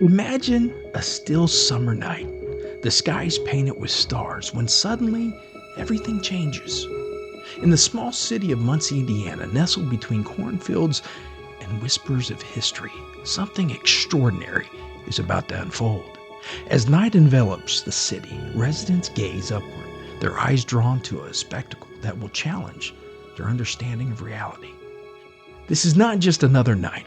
Imagine a still summer night. The sky's painted with stars when suddenly everything changes. In the small city of Muncie, Indiana, nestled between cornfields and whispers of history, something extraordinary is about to unfold. As night envelops the city, residents gaze upward, their eyes drawn to a spectacle that will challenge their understanding of reality. This is not just another night.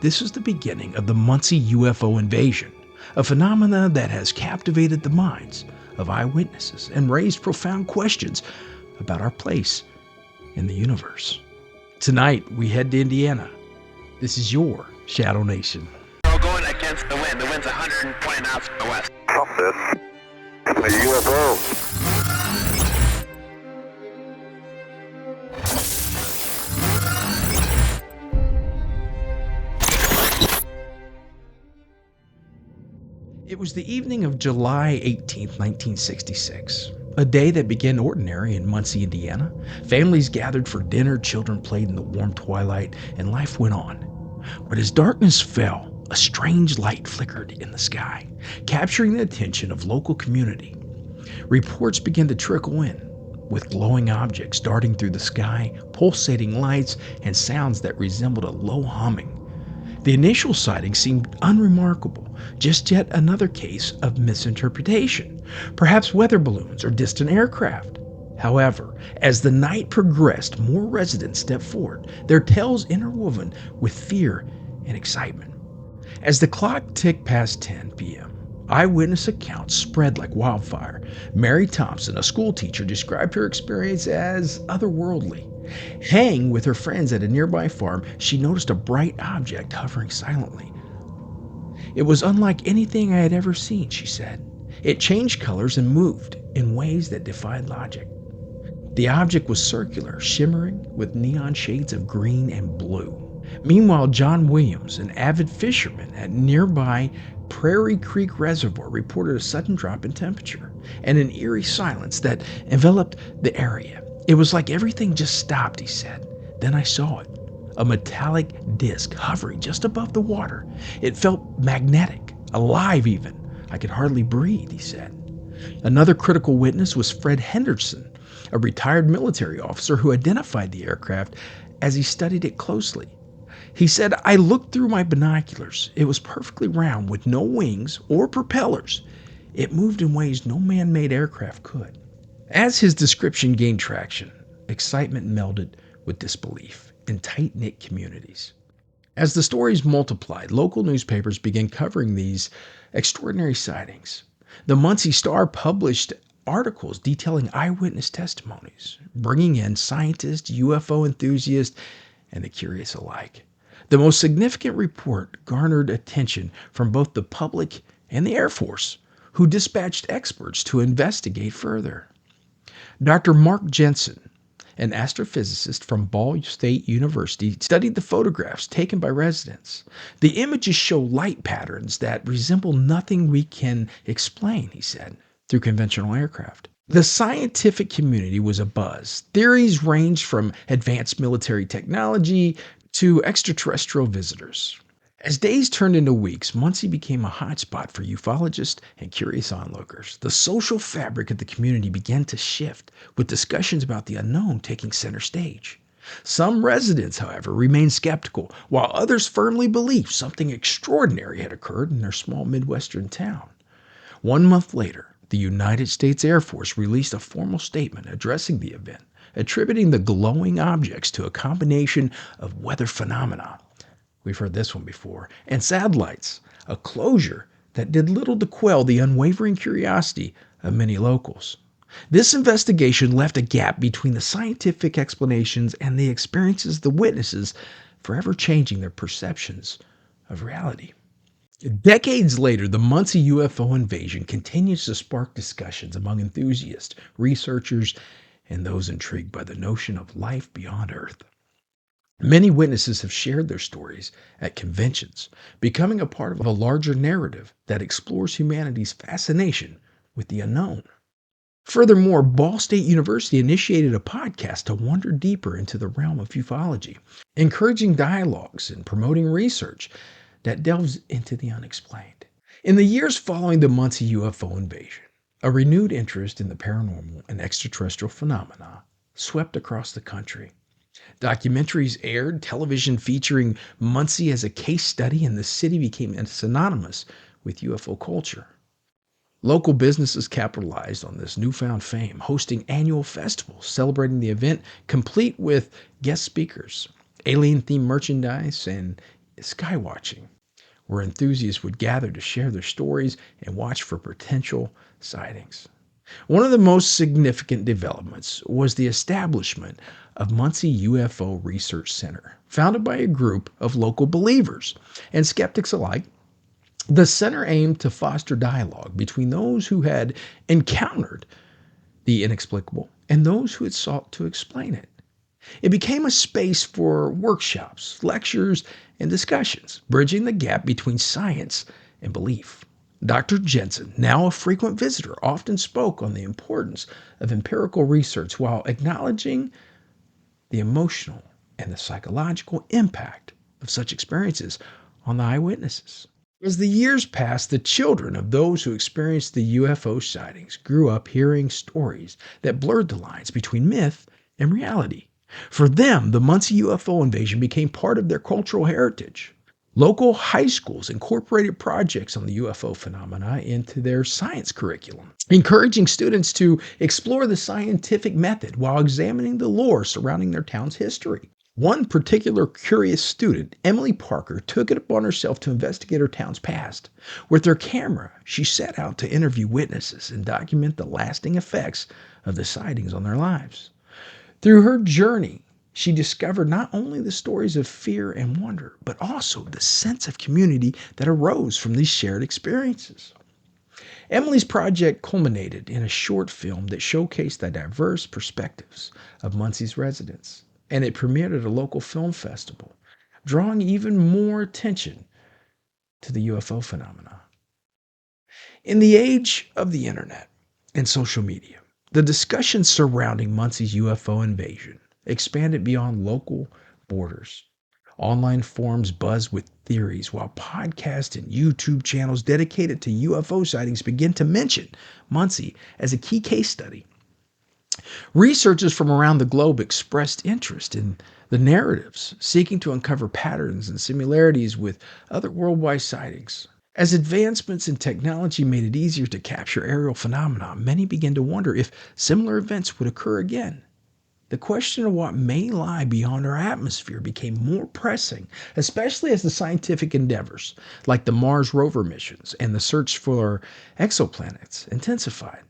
This is the beginning of the Muncie UFO invasion, a phenomena that has captivated the minds of eyewitnesses and raised profound questions about our place in the universe. Tonight, we head to Indiana. This is your Shadow Nation. We're going against the wind. The wind's 120 knots from the west. Stop this. A UFO. It was the evening of July 18, 1966, a day that began ordinary in Muncie, Indiana. Families gathered for dinner, children played in the warm twilight, and life went on. But as darkness fell, a strange light flickered in the sky, capturing the attention of local community. Reports began to trickle in, with glowing objects darting through the sky, pulsating lights, and sounds that resembled a low humming. The initial sighting seemed unremarkable, just yet another case of misinterpretation, perhaps weather balloons or distant aircraft. However, as the night progressed, more residents stepped forward, their tales interwoven with fear and excitement. As the clock ticked past 10 p.m., eyewitness accounts spread like wildfire. Mary Thompson, a schoolteacher, described her experience as otherworldly. Hanging with her friends at a nearby farm, she noticed a bright object hovering silently. It was unlike anything I had ever seen, she said. It changed colors and moved in ways that defied logic. The object was circular, shimmering with neon shades of green and blue. Meanwhile, John Williams, an avid fisherman at nearby Prairie Creek Reservoir, reported a sudden drop in temperature and an eerie silence that enveloped the area. It was like everything just stopped, he said. Then I saw it, a metallic disc hovering just above the water. It felt magnetic, alive even. I could hardly breathe, he said. Another critical witness was Fred Henderson, a retired military officer who identified the aircraft as he studied it closely. He said, I looked through my binoculars. It was perfectly round with no wings or propellers. It moved in ways no man-made aircraft could. As his description gained traction, excitement melded with disbelief in tight-knit communities. As the stories multiplied, local newspapers began covering these extraordinary sightings. The Muncie Star published articles detailing eyewitness testimonies, bringing in scientists, UFO enthusiasts, and the curious alike. The most significant report garnered attention from both the public and the Air Force, who dispatched experts to investigate further. Dr. Mark Jensen, an astrophysicist from Ball State University, studied the photographs taken by residents. The images show light patterns that resemble nothing we can explain, he said, through conventional aircraft. The scientific community was abuzz. Theories ranged from advanced military technology to extraterrestrial visitors. As days turned into weeks, Muncie became a hotspot for ufologists and curious onlookers. The social fabric of the community began to shift, with discussions about the unknown taking center stage. Some residents, however, remained skeptical, while others firmly believed something extraordinary had occurred in their small Midwestern town. 1 month later, the United States Air Force released a formal statement addressing the event, attributing the glowing objects to a combination of weather phenomena. We've heard this one before. And satellites, a closure that did little to quell the unwavering curiosity of many locals. This investigation left a gap between the scientific explanations and the experiences of the witnesses, forever changing their perceptions of reality. Decades later, the Muncie UFO invasion continues to spark discussions among enthusiasts, researchers, and those intrigued by the notion of life beyond Earth. Many witnesses have shared their stories at conventions, becoming a part of a larger narrative that explores humanity's fascination with the unknown. Furthermore, Ball State University initiated a podcast to wander deeper into the realm of ufology, encouraging dialogues and promoting research that delves into the unexplained. In the years following the Muncie UFO invasion, a renewed interest in the paranormal and extraterrestrial phenomena swept across the country. Documentaries aired, television featuring Muncie as a case study, and the city became synonymous with UFO culture. Local businesses capitalized on this newfound fame, hosting annual festivals celebrating the event, complete with guest speakers, alien-themed merchandise, and skywatching, where enthusiasts would gather to share their stories and watch for potential sightings. One of the most significant developments was the establishment of Muncie UFO Research Center, founded by a group of local believers and skeptics alike. The center aimed to foster dialogue between those who had encountered the inexplicable and those who had sought to explain it. It became a space for workshops, lectures, and discussions, bridging the gap between science and belief. Dr. Jensen, now a frequent visitor, often spoke on the importance of empirical research while acknowledging the emotional and the psychological impact of such experiences on the eyewitnesses. As the years passed, the children of those who experienced the UFO sightings grew up hearing stories that blurred the lines between myth and reality. For them, the Muncie UFO invasion became part of their cultural heritage. Local high schools incorporated projects on the UFO phenomena into their science curriculum, encouraging students to explore the scientific method while examining the lore surrounding their town's history. One particular curious student, Emily Parker, took it upon herself to investigate her town's past. With her camera, she set out to interview witnesses and document the lasting effects of the sightings on their lives. Through her journey, she discovered not only the stories of fear and wonder, but also the sense of community that arose from these shared experiences. Emily's project culminated in a short film that showcased the diverse perspectives of Muncie's residents, and it premiered at a local film festival, drawing even more attention to the UFO phenomena. In the age of the internet and social media, the discussion surrounding Muncie's UFO invasion expanded beyond local borders. Online forums buzzed with theories, while podcasts and YouTube channels dedicated to UFO sightings began to mention Muncie as a key case study. Researchers from around the globe expressed interest in the narratives, seeking to uncover patterns and similarities with other worldwide sightings. As advancements in technology made it easier to capture aerial phenomena, many began to wonder if similar events would occur again. The question of what may lie beyond our atmosphere became more pressing, especially as the scientific endeavors, like the Mars rover missions and the search for exoplanets, intensified.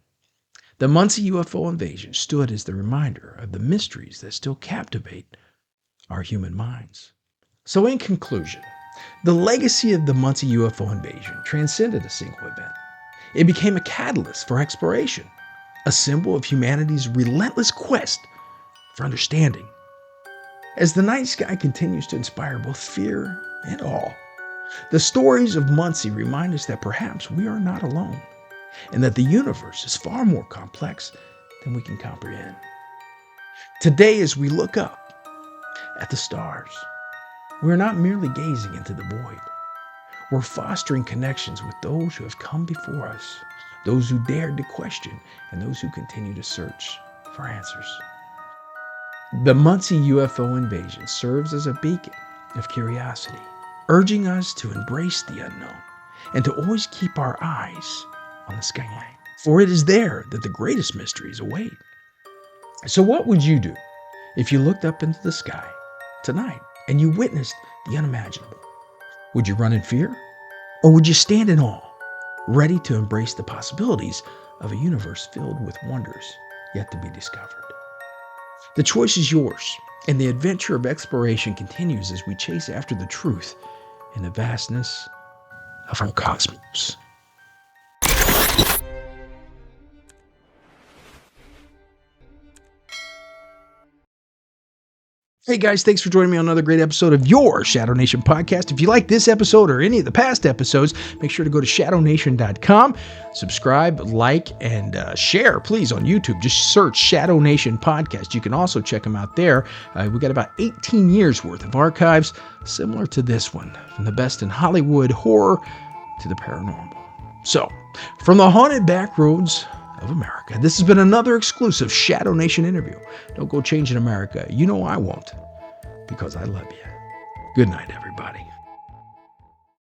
The Muncie UFO invasion stood as the reminder of the mysteries that still captivate our human minds. So in conclusion, the legacy of the Muncie UFO invasion transcended a single event. It became a catalyst for exploration, a symbol of humanity's relentless quest for understanding. As the night sky continues to inspire both fear and awe, the stories of Muncie remind us that perhaps we are not alone, and that the universe is far more complex than we can comprehend. Today, as we look up at the stars, we're not merely gazing into the void. We're fostering connections with those who have come before us, those who dared to question, and those who continue to search for answers. The Muncie UFO invasion serves as a beacon of curiosity, urging us to embrace the unknown and to always keep our eyes on the skyline. For it is there that the greatest mysteries await. So what would you do if you looked up into the sky tonight and you witnessed the unimaginable? Would you run in fear? Or would you stand in awe, ready to embrace the possibilities of a universe filled with wonders yet to be discovered? The choice is yours, and the adventure of exploration continues as we chase after the truth in the vastness of our cosmos. Hey guys, thanks for joining me on another great episode of your Shadow Nation podcast. If you like this episode or any of the past episodes, make sure to go to shadownation.com, subscribe, like, and share, please, on YouTube. Just search Shadow Nation Podcast. You can also check them out there. We got about 18 years worth of archives, similar to this one, from the best in Hollywood horror to the paranormal. So, from the haunted back roads of America, this has been another exclusive Shadow Nation interview. Don't go changing America. You know I won't, because I love you. Good night, everybody.